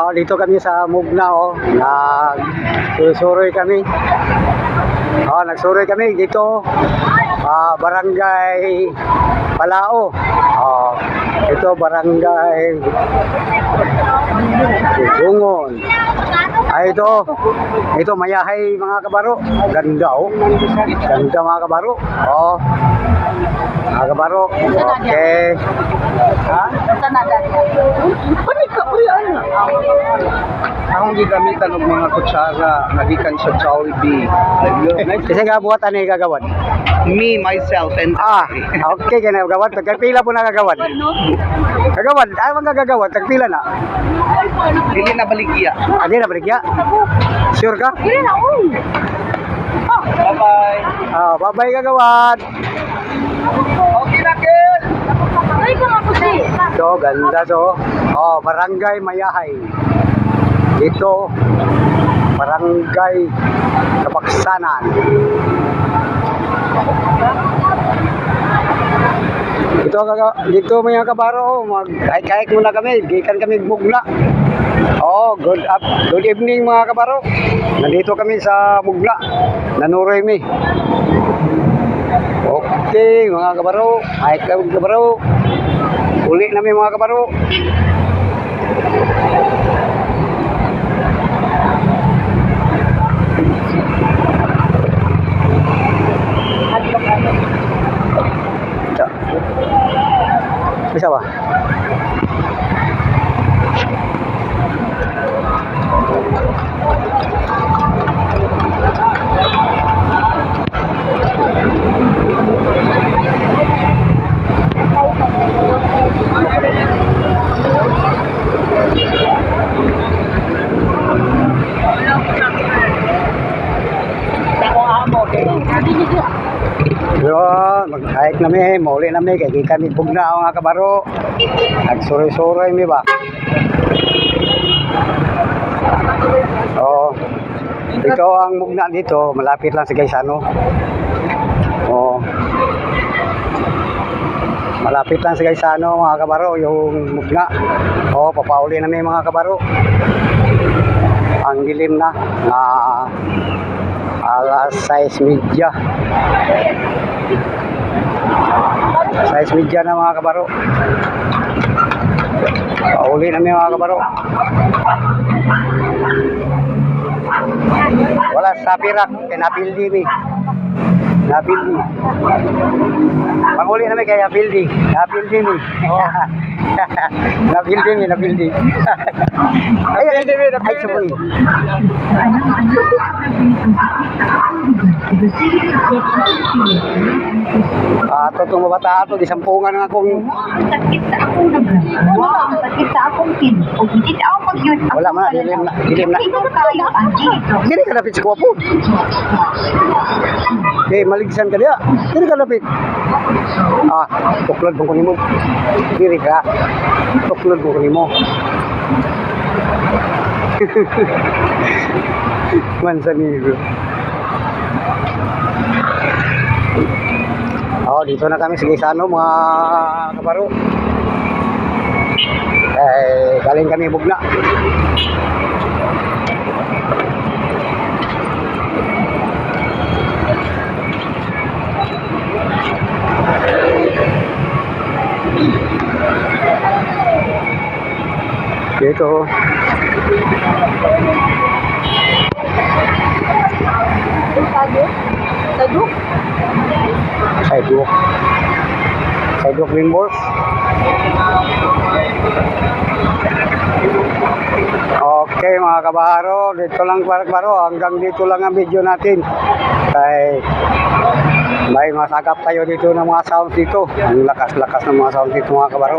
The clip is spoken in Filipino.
Dito kami sa Mugna, nagsuroy kami. Nagsuroy kami dito, Barangay Palao. Ito Barangay Bungon. Ito Mayahay mga kabaro. Ganda Ganda mga kabaro. Mga kabaro. Okay. Akong gigamitan og mga kutsara nagikan sa Jollibee. Kasi nga buhat ani gagawad. Me, myself, and Okay kaya gagawad. Tagpila po na gagawad. Gagawad. Ay mga gagawad. Tagpila na. Dili na baligya. Adi na baligya. Sure ka? Bye-bye. Bye-bye gagawad. Okay na, Kel. Ito, ganda to. Barangay Mayahay. Ito, Barangay Kapaksanan. Dito mga kabaro, mag-hike-hike muna kami. Gikan kami Mugna. Good evening mga kabaro. Nandito kami sa Mugna. Nanuroy mi. Okay mga kabaro, hike kami kabaro. Uli namin mga kabaro. Bisa ba? Mag-hike namin, mauli namin, kaya kami Bugna mga kabaro. Nagsuroy-suroy mi ba? Ito ang Mugna dito, malapit lang sa Gaisano. Malapit lang sa Gaisano mga kabaro, yung Mugna. Papauli namin mga kabaro. Ang dilim na, alas 6:30. 6:30 na mga kabaro. Pauli namin mga kabaro. Wala sa pirak, napildi mi. Napildi. Panguli namin kaya napildi. Napildi mi. Napildi. Ay, sumoy. Itong mabata ato, disampungan nga akong... Sakit sa akong kin. O hindi na ako mag-yun. Wala man, dilim na. Ito tayo ang dito. Hindi ka napit sa kuwapon. Maligsan ka niya. Hindi ka napit. Tuklod mo ko mo. Diri ka. Tuklod mo ko mo. Mansanigo. Dito na kami sa Gaisano mga kabaro. Galing kami Bugna. Dito. Sidewalk Green Balls. Okay mga kabaro, dito lang kabaro, hanggang dito lang ang video natin. May masagap tayo dito ng mga sound dito. Ang lakas-lakas ng mga sound dito mga kabaro.